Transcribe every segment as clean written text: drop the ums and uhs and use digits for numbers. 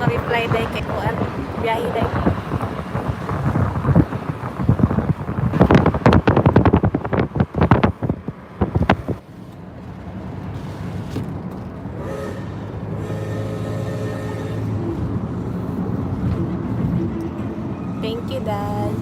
reply day kay kuan. Biyahe day. Thank you, Dad.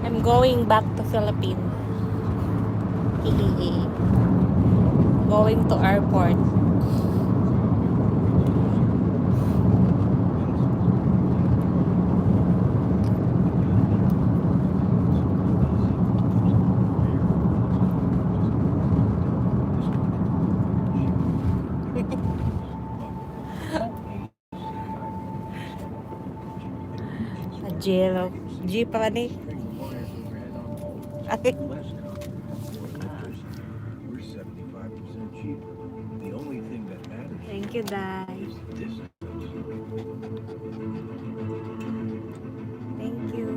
I'm going back to Philippines. Hehehe. Going to airport. Jello. G pa ni. Ay. Thank you, Dad. Thank you.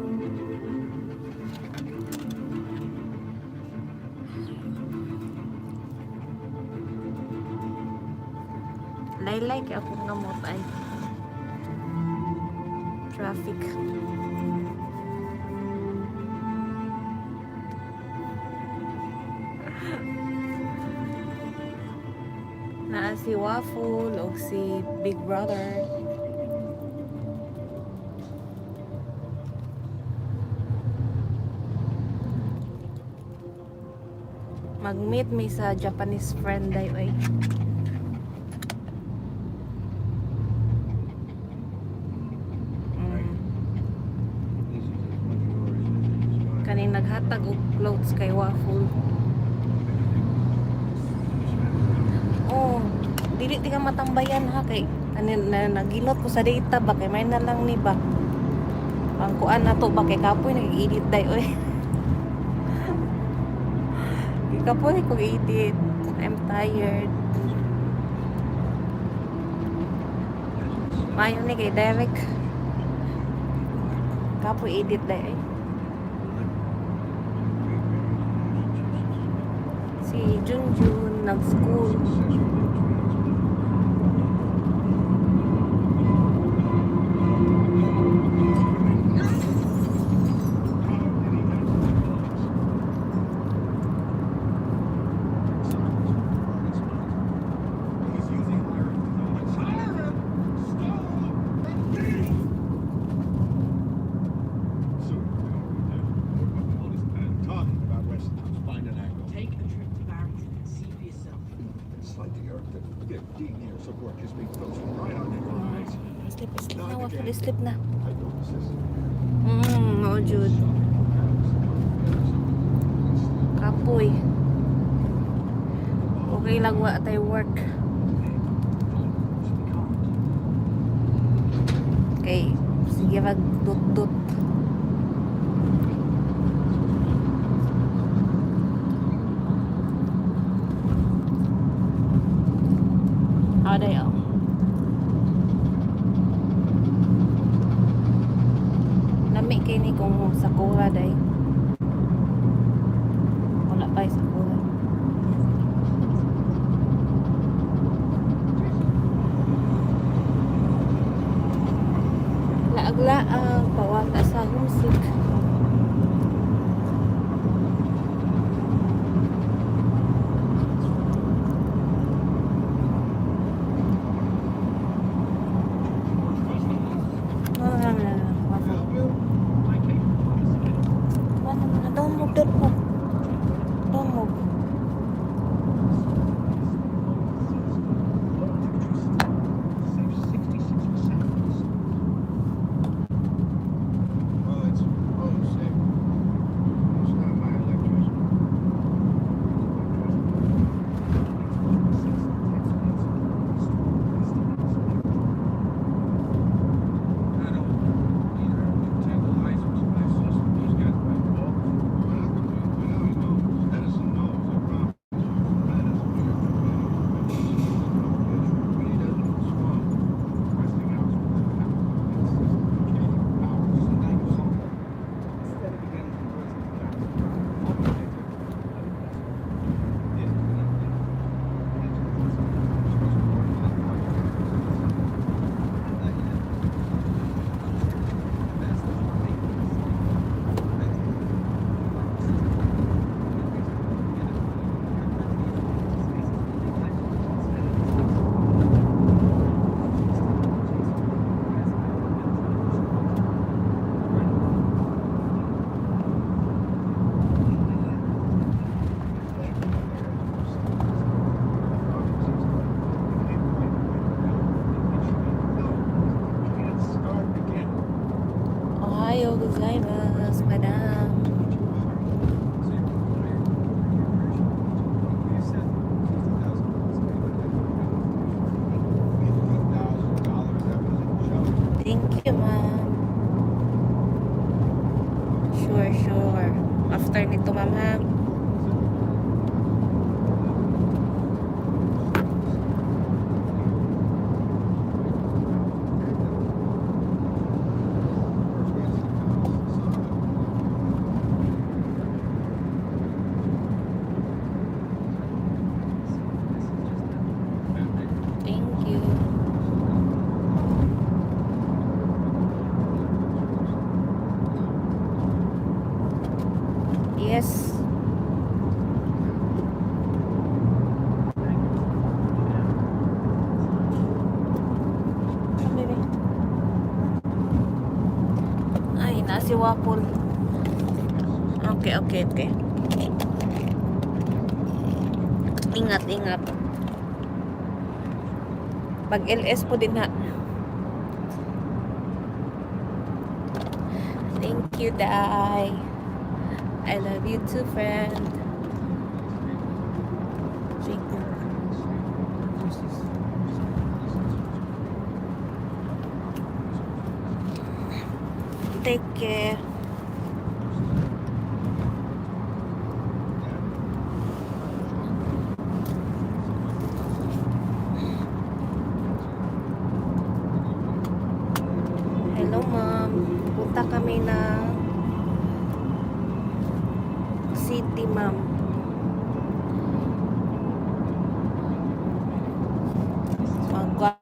Laylay kay akong namot ay traffic. Naa si Waffle o si Big Brother. Mag-meet me sa Japanese friend day ay. Kaning naghatag og clothes kay Waffle. Oh, dili ti ka matambayan ha kay kanin na naginot ko sa data ba kay may na lang ni ba. Ang kuan nato ba kay kapoy nag-edit day oy. Kapoy ko edit. I'm tired. Mayo ni kay Derek. Kapoy edit day. Si Junjun nag-school. Sleep na, Waffle, sleep na. Oh, Jude. Kapoy. Okay lang wa tayo work. Okay, sige mag-dut-dut. Aday oh. Lami kay ni kung sakura day. Wala pa yung sakura. Laag-laag pawata sa homesick. Thank you, ma'am. Sure, sure. After nito, ma'am, ha? Thank you. Yes. Come, baby. Ay, nasi Wapol. Okay, okay, okay. Ingat, ingat. Pag LS po din, ha? Thank you, Dai. I love you too, friend. Thank you. Take care. Hello, ma'am. Punta kami ng city, ma'am. Magwala.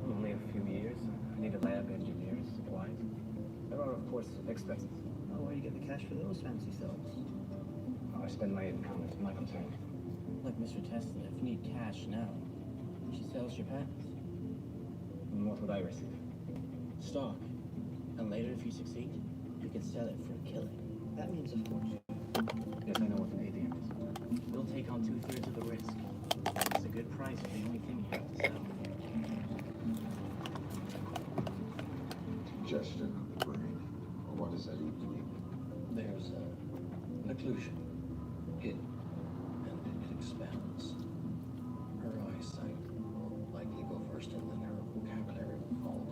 Only a few years. I need a lab, engineers, supplies. There are, of course, expenses. Oh, where do you get the cash for those fancy selves? I spend my income. It's my concern. Look, Mr. Tesla, if you need cash now, she sells your patents. And what would I receive? Stock. And later, if you succeed, you can sell it for a killing. That means a fortune. Yes, I know what an ATM is. You'll take on 2/3 of the risk. It's a good price for the only thing you have to sell. Congestion of the brain. Or what does that even mean? There's an occlusion hidden, and it expands. Her eyesight will likely go first, and then her vocabulary will follow.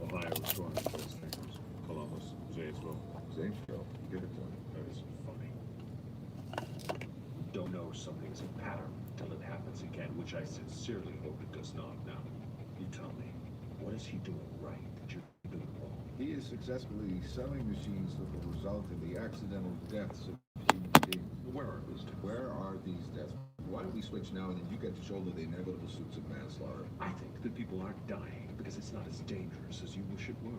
Ohio is going to those things. Columbus, Zanesville. Zanesville, give it to him. That is funny. Don't know something's a pattern till it happens again, which I sincerely hope it does not. Now, you tell me, what is he doing right that you're doing wrong? He is successfully selling machines that will result in the accidental deaths of human beings. Where are these two? Where are these deaths? Why don't we switch now and then you get to shoulder the inevitable suits of manslaughter? I think that people aren't dying because it's not as dangerous as you wish it were.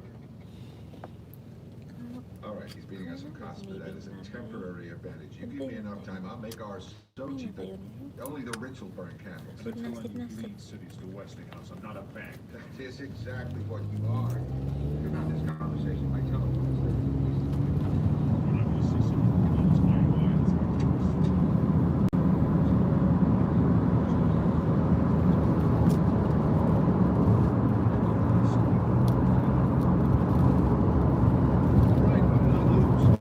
All right, he's beating us some costs, but that is a temporary advantage. You give me enough time, I'll make ours so cheap that only the rich will burn candles. But you lead cities to Westinghouse. I'm not a bank. That is exactly what you are. You're not this conversation by telephone. When I will see some close my lines are first. Right, but not lose.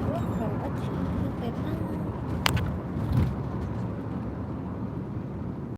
for watching.